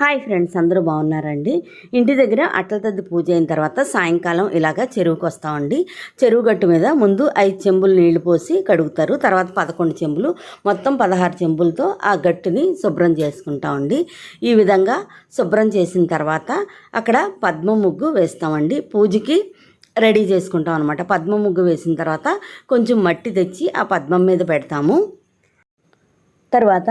Hi friends, అందరూ బాగున్నారండి. ఇంటి దగ్గర అట్ల తద్ది పూజ అయిన తర్వాత సాయంకాలం ఇలాగా చెరువుకు వస్తామండి. చెరువు గట్టు మీద ముందు 5 చెంబులు నీళ్లు పోసి కడుగుతారు. తర్వాత 11 చెంబులు, మొత్తం 16 చెంబులతో ఆ గట్టుని శుభ్రం చేసుకుంటామండి. ఈ విధంగా శుభ్రం చేసిన తర్వాత అక్కడ పద్మ ముగ్గు వేస్తామండి. పూజకి రెడీ చేసుకుంటాం అనమాట. పద్మ ముగ్గు వేసిన తర్వాత కొంచెం మట్టి తెచ్చి ఆ పద్మం మీద పెడతాము. తర్వాత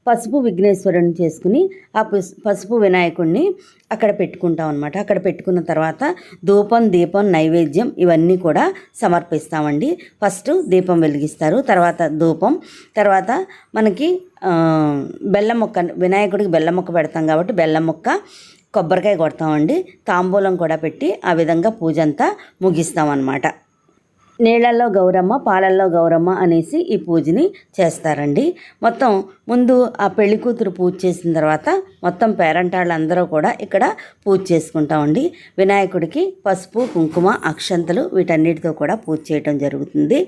పసుపు విఘ్నేశ్వరుని చేసుకుని ఆ పసుపు వినాయకుడిని అక్కడ పెట్టుకుంటాం అనమాట. అక్కడ పెట్టుకున్న తర్వాత ధూపం, దీపం, నైవేద్యం ఇవన్నీ కూడా సమర్పిస్తామండి. ఫస్ట్ దీపం వెలిగిస్తారు, తర్వాత ధూపం, తర్వాత మనకి బెల్లం ముక్క, వినాయకుడికి బెల్లం ముక్క పెడతాం కాబట్టి బెల్లం ముక్క, కొబ్బరికాయ కొడతామండి. తాంబూలం కూడా పెట్టి ఆ విధంగా పూజ అంతా ముగిస్తామన్నమాట. నీళ్ళల్లో గౌరమ్మ, పాలల్లో గౌరమ్మ అనేసి ఈ పూజని చేస్తారండి. మొత్తం ముందు ఆ పెళ్లి కూతురు పూజ చేసిన తర్వాత మొత్తం పేరంటాళ్ళందరూ కూడా ఇక్కడ పూజ చేసుకుంటామండి. వినాయకుడికి పసుపు, కుంకుమ, అక్షంతలు వీటన్నిటితో కూడా పూజ చేయటం జరుగుతుంది.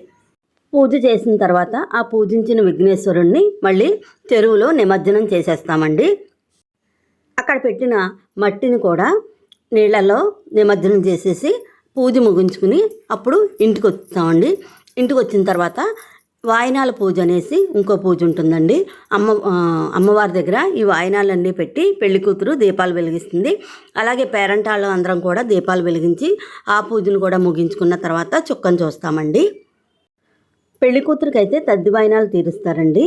పూజ చేసిన తర్వాత ఆ పూజించిన విఘ్నేశ్వరుణ్ణి మళ్ళీ చెరువులో నిమజ్జనం చేసేస్తామండి. అక్కడ పెట్టిన మట్టిని కూడా నీళ్ళల్లో నిమజ్జనం చేసేసి పూజ ముగించుకుని అప్పుడు ఇంటికి వస్తామండి. ఇంటికి వచ్చిన తర్వాత వాయినాల పూజ అనేసి ఇంకో పూజ ఉంటుందండి. అమ్మవారి దగ్గర ఈ వాయినాలన్నీ పెట్టి పెళ్లి కూతురు దీపాలు వెలిగిస్తుంది. అలాగే పేరంటాళ్ళు అందరం కూడా దీపాలు వెలిగించి ఆ పూజను కూడా ముగించుకున్న తర్వాత చుక్కను చూస్తామండి. పెళ్లి కూతురికి అయితే తద్ది వాయినాలు తీరుస్తారండి.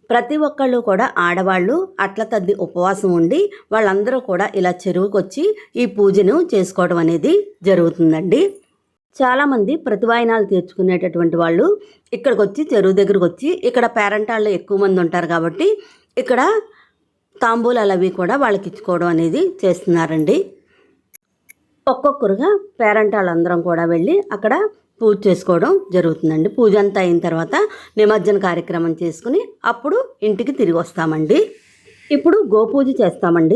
ప్రతి ఒక్కళ్ళు కూడా ఆడవాళ్ళు అట్ల తద్ది ఉపవాసం ఉండి వాళ్ళందరూ కూడా ఇలా చెరువుకు వచ్చి ఈ పూజను చేసుకోవడం అనేది జరుగుతుందండి. చాలామంది ప్రతి వాయినాలు తీర్చుకునేటటువంటి వాళ్ళు ఇక్కడికి వచ్చి చెరువు దగ్గరకు వచ్చి, ఇక్కడ పేరంటాళ్ళు ఎక్కువ మంది ఉంటారు కాబట్టి ఇక్కడ తాంబూలాలు అవి కూడా వాళ్ళకి ఇచ్చుకోవడం అనేది చేస్తున్నారండి. ఒక్కొక్కరుగా పేరంటాళ్ళందరం కూడా వెళ్ళి అక్కడ పూజ చేసుకోవడం జరుగుతుందండి. పూజ అంతా అయిన తర్వాత నిమజ్జన కార్యక్రమం చేసుకుని అప్పుడు ఇంటికి తిరిగి వస్తామండి. ఇప్పుడు గోపూజ చేస్తామండి.